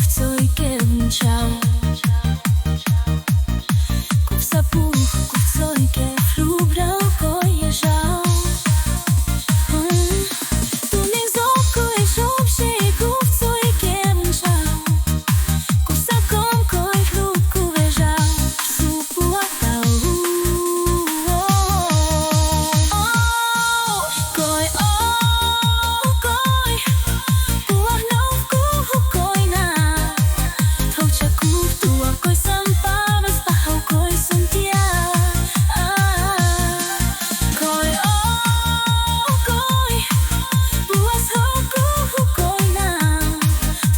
co i kiełczał. Kup sapuch, co i kiełbrał, kojeżał. Tu niech zoko i szopsie, kup co i kiełczał. Kup sakomko i chlubku weżał. Supu łatał. Koj, koj, bułach nowku, kojna. Tołcia kup, tuła koj sam paweł, spachał koj są tia. Koj, koj, buła z hoku, kojna.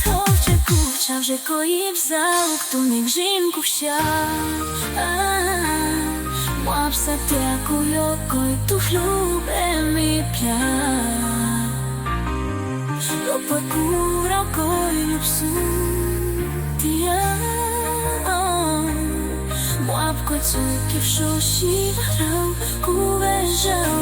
Tołcia kup, czał, że koj wzał, tu niech żynku wsia. Łap sa tiaku jokoj, tu chlubę mi pia. Lupoj kura koj lub suntia. Łap koj cojki w szosi warał, ku weżał.